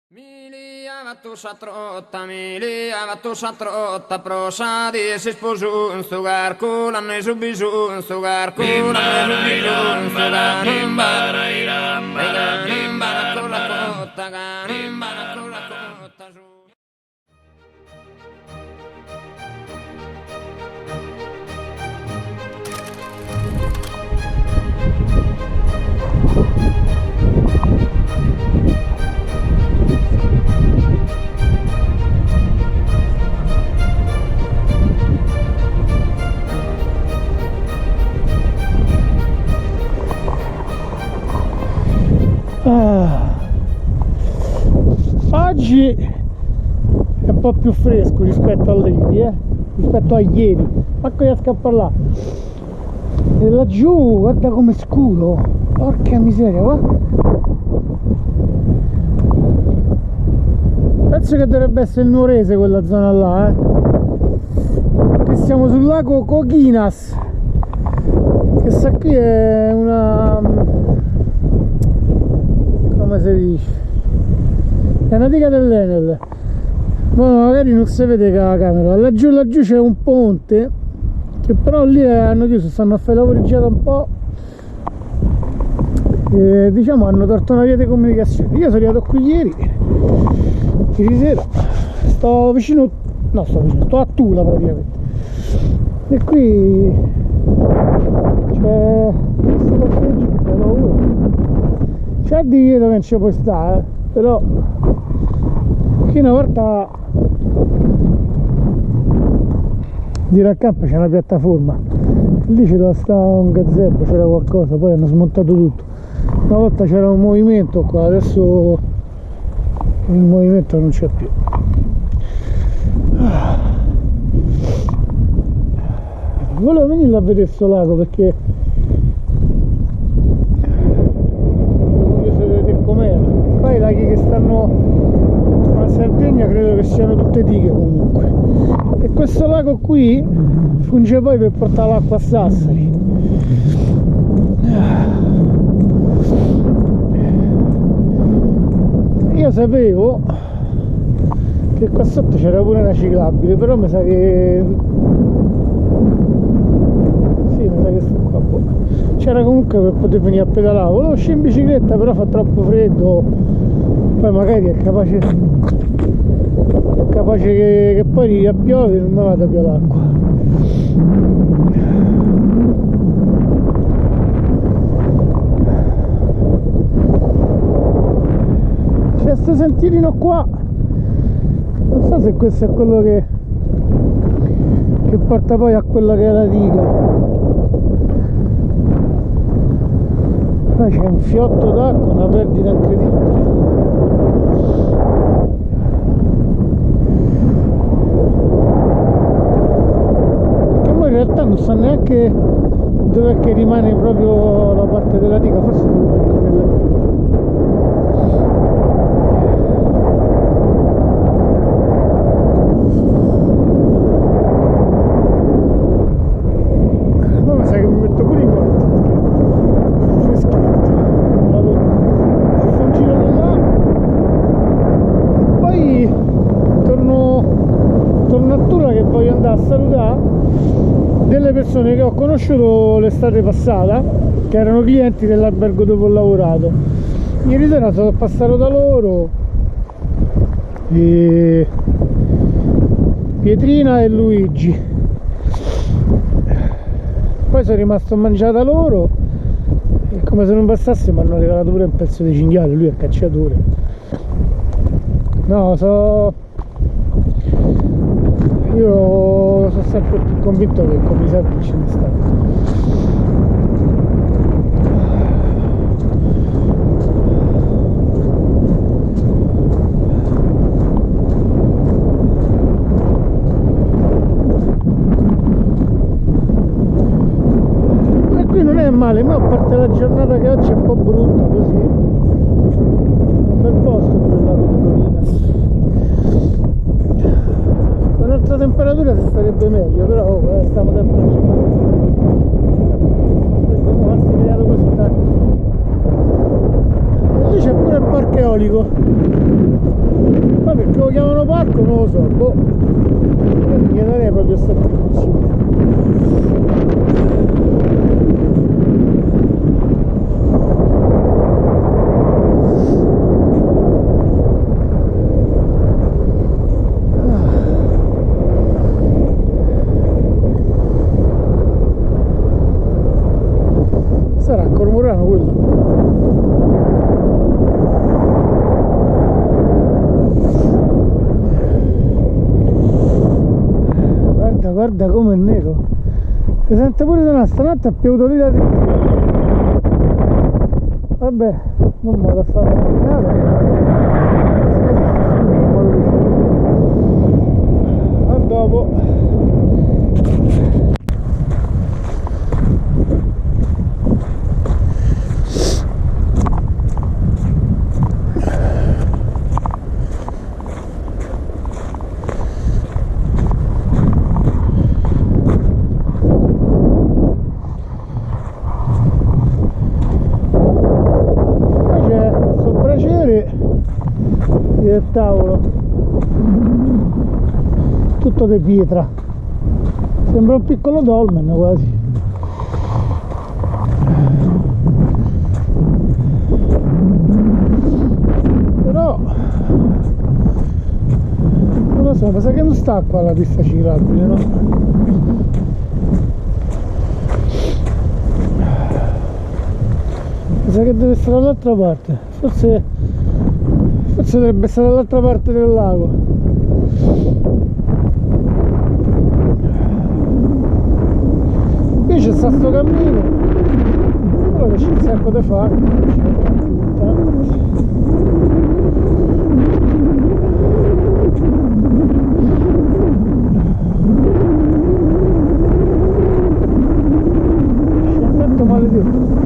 Milia vattu satrotta prosa di si sposu sto garco l'hanno subisu sto garco l'hanno subisu sto garco imbara con la cotta imbara con la cotta su. Oggi è un po' più fresco rispetto a ieri, rispetto a ieri. Ma riesco a parlare. E laggiù guarda com'è scuro, porca miseria, guarda. Penso che dovrebbe essere il Nuorese quella zona là, che siamo sul lago Coghinas. Questa qui è una, come si dice, è una diga dell'Enel. Magari non si vede che la camera. Laggiù c'è un ponte che però lì hanno chiuso, stanno a fare i lavori già da un po', e diciamo hanno tolto una via di comunicazione. Io sono arrivato qui ieri sera, sto a Tula praticamente, e qui c'è questo parcheggio, c'è divieto che non ci puoi stare, però qui una volta di raccampo c'è una piattaforma, lì c'era un gazebo, c'era qualcosa, poi hanno smontato tutto. Una volta c'era un movimento qua, adesso il movimento non c'è più. Volevo venire a vedere questo lago perché ero curioso di vedere com'era. Poi i laghi che stanno a Sardegna credo che siano tutte dighe comunque, e questo lago qui funge poi per portare l'acqua a Sassari. Io sapevo che qua sotto c'era pure una ciclabile, però mi sa che sto qua, c'era comunque per poter venire a pedalare. Volevo uscire in bicicletta, però fa troppo freddo, poi magari è capace che poi piove e non mi vada più l'acqua. C'è sto sentierino qua, non so se questo è quello che porta poi a quella che è la diga. Là c'è un fiotto d'acqua, una perdita incredibile. Perché poi in realtà non so neanche dov'è che rimane proprio la parte della diga, forse dovrebbe rimanere là. A salutare delle persone che ho conosciuto l'estate passata, che erano clienti dell'albergo dove ho lavorato. Ieri sera sono passato da loro, e Pietrina e Luigi, poi sono rimasto a mangiare da loro e come se non bastasse mi hanno regalato pure un pezzo di cinghiale. Lui è cacciatore. Io sono sempre più convinto che come i sardi ce ne stanno. E qui non è male, ma a parte la giornata che oggi è un po' brutta così, un bel posto per il lago di Colinas. Un'altra temperatura si starebbe meglio, però stiamo sempre a giocare. E lì c'è pure il parco eolico. perché lo chiamano parco non lo so, boh. Io non gli darei proprio sta attribuzione. Sarà il cormorano quello. Guarda come è nero. Si sente pure da una stanotte ha piovuto lì da te. Vabbè, non vado a fare la mattinata. A dopo. Del tavolo tutto di pietra, sembra un piccolo dolmen quasi. Però non lo so, mi sa che non sta qua la pista ciclabile, no? Mi sa che deve essere dall'altra parte, forse dovrebbe essere dall'altra parte del lago. Qui c'è sto cammino, quello che c'è un sacco da fare. C'è tanto maledetto.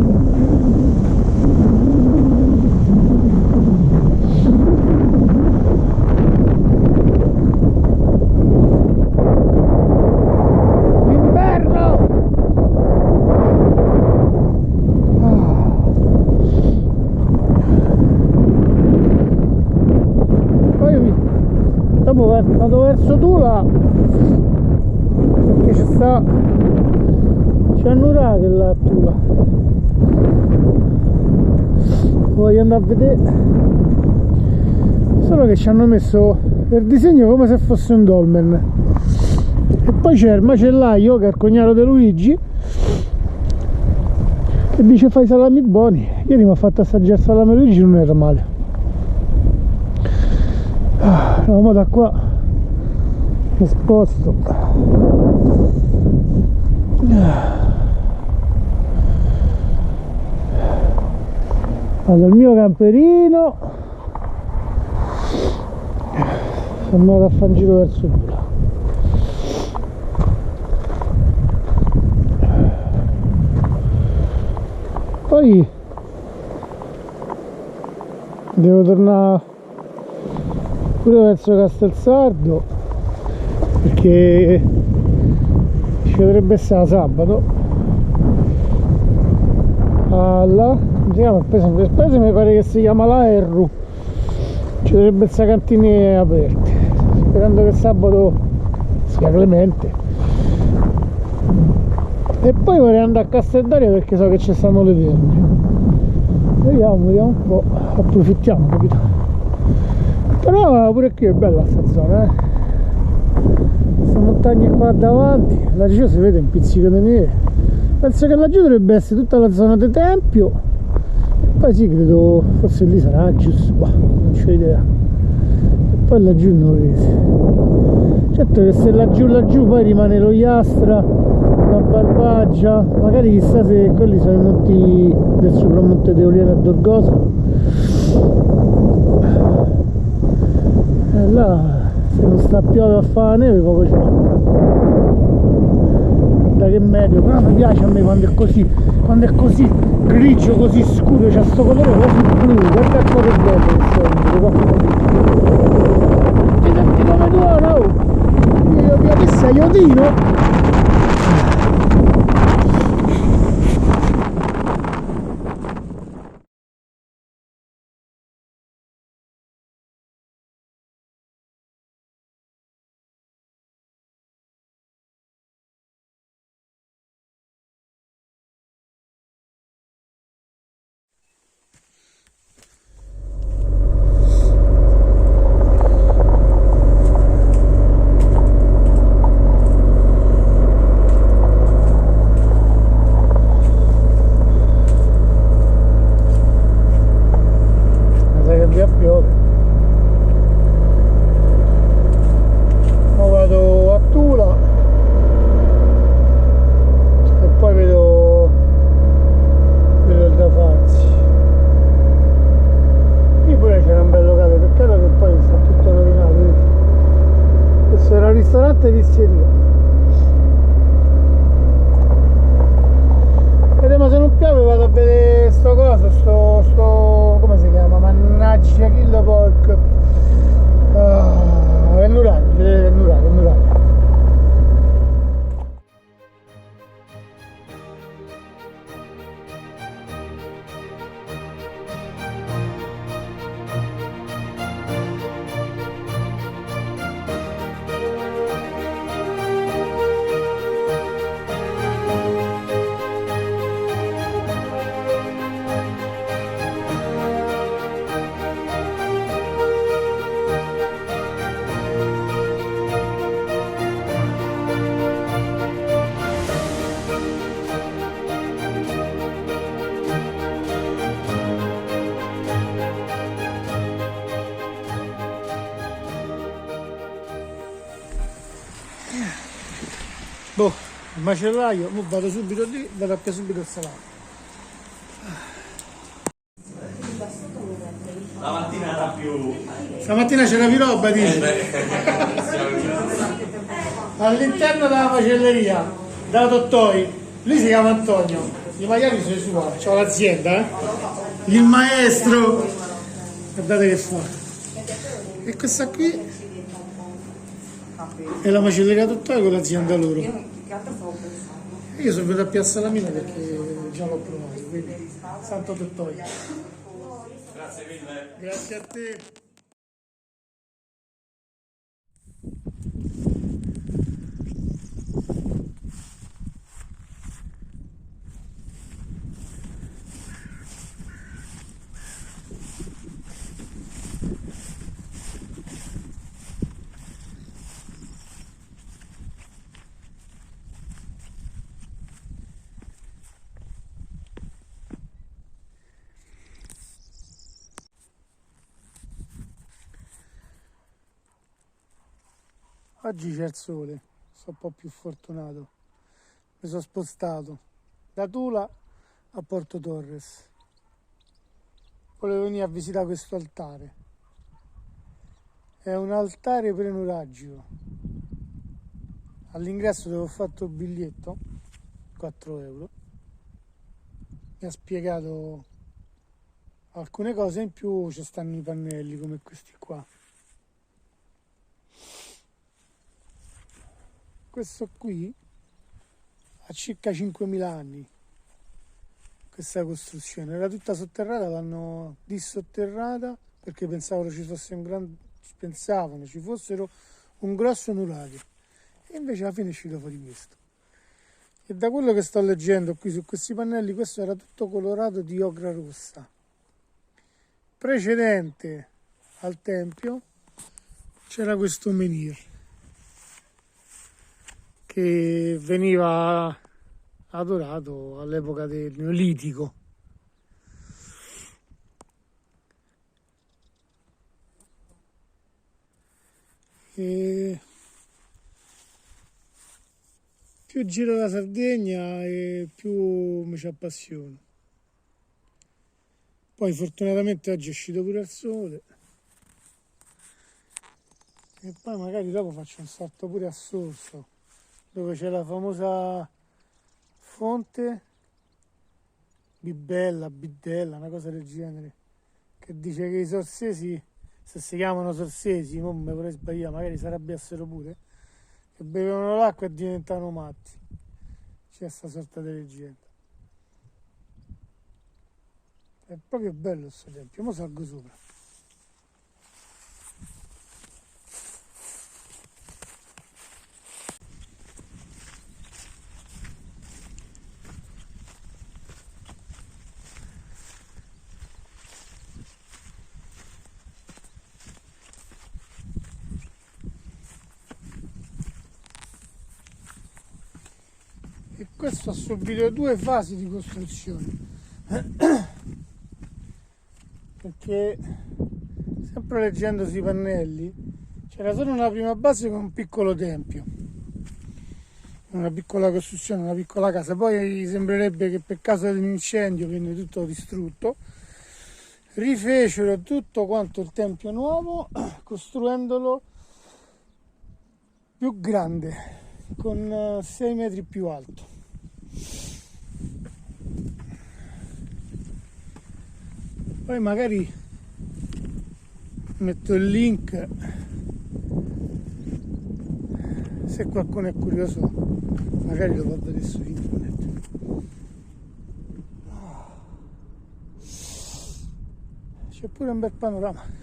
Vado verso Tula perché c'è un uragano là a Tula, voglio andare a vedere, solo che ci hanno messo per disegno come se fosse un dolmen. E poi c'è il macellaio che è il cognato di Luigi che dice fai salami buoni. Ieri mi ha fatto assaggiare il salame Luigi, non era male. Andiamo da qua, mi sposto. Vado al mio camperino, sono andato a fare un giro verso Tula. Poi devo tornare pure verso Castelsardo perché ci dovrebbe essere sabato alla, come si chiama il paese, mi pare che si chiama la Erru, ci dovrebbe essere cantine aperte, sperando che sabato sia clemente. E poi vorrei andare a Casteldaria perché so che ci stanno le terme. Vediamo un po', approfittiamo, capito? Però pure qui è bella sta zona, queste montagne qua davanti, laggiù si vede un pizzico di neve. Penso che laggiù dovrebbe essere tutta la zona del Tempio, e poi sì, credo, forse lì sarà giusto, boh, non c'ho idea. E poi laggiù il Novese. Certo che se laggiù poi rimane lo Iastra, la Barbaggia, magari chissà se quelli sono i monti del sopramonte di Oliena e d'Orgosa. E là, se non sta piovendo a fare la neve, poco ci manca. Da che meglio, però mi piace a me quando è così grigio, così scuro, c'ha sto colore quasi blu, guarda qua che bello che ti senti come tu, no? Io mi avessi aiutino. tutte visterie. Vedremo se non piove, vado a vedere sto coso, sto come si chiama? Mannaggia Kill Pork. È un nurario. Boh, il macellaio, mo vado subito lì, vado a più subito il salato. La mattina era più... Stamattina c'era più roba, dici? All'interno della macelleria, da Tottoi, lui si chiama Antonio, i maiali sono sua, c'ho l'azienda, il maestro, guardate che fa. E questa qui è la macelleria Tottoi con l'azienda loro. Io sono venuto a Piazza Lamina perché già l'ho provato, quindi Santo Tottoi. Grazie mille. Grazie a te. Oggi c'è il sole, sono un po' più fortunato. Mi sono spostato da Tula a Porto Torres. Volevo venire a visitare questo altare. È un altare prenuraggio. All'ingresso dove ho fatto il biglietto, 4 euro. Mi ha spiegato alcune cose, in più ci stanno i pannelli come questi qua. Questo qui ha circa 5.000 anni, questa costruzione, era tutta sotterrata, l'hanno dissotterrata perché pensavano ci fossero un grosso nurario, e invece alla fine è uscito fuori questo. E da quello che sto leggendo qui su questi pannelli, questo era tutto colorato di ocra rossa. Precedente al tempio c'era questo menhir che veniva adorato all'epoca del Neolitico. E più giro la Sardegna e più mi ci appassiono. Poi fortunatamente oggi è uscito pure il sole. E poi magari dopo faccio un salto pure a Sorso, dove c'è la famosa fonte Bibella, una cosa del genere, che dice che i sorsesi, se si chiamano sorsesi, non mi vorrei sbagliare, magari si arrabbiassero pure, che bevevano l'acqua e diventavano matti. C'è questa sorta di leggenda. È proprio bello questo tempio, mo salgo sopra. E questo ha subito 2 fasi di costruzione, perché sempre leggendo sui pannelli c'era solo una prima base con un piccolo tempio, una piccola costruzione, una piccola casa, poi sembrerebbe che per causa di un incendio venne tutto distrutto, rifecero tutto quanto il tempio nuovo costruendolo più grande, con 6 metri più alto. Poi magari metto il link se qualcuno è curioso, magari lo va a vedere su internet. C'è pure un bel panorama.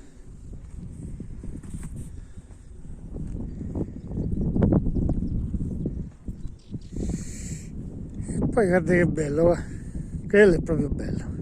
E poi guarda che bello, va. Quello è proprio bello.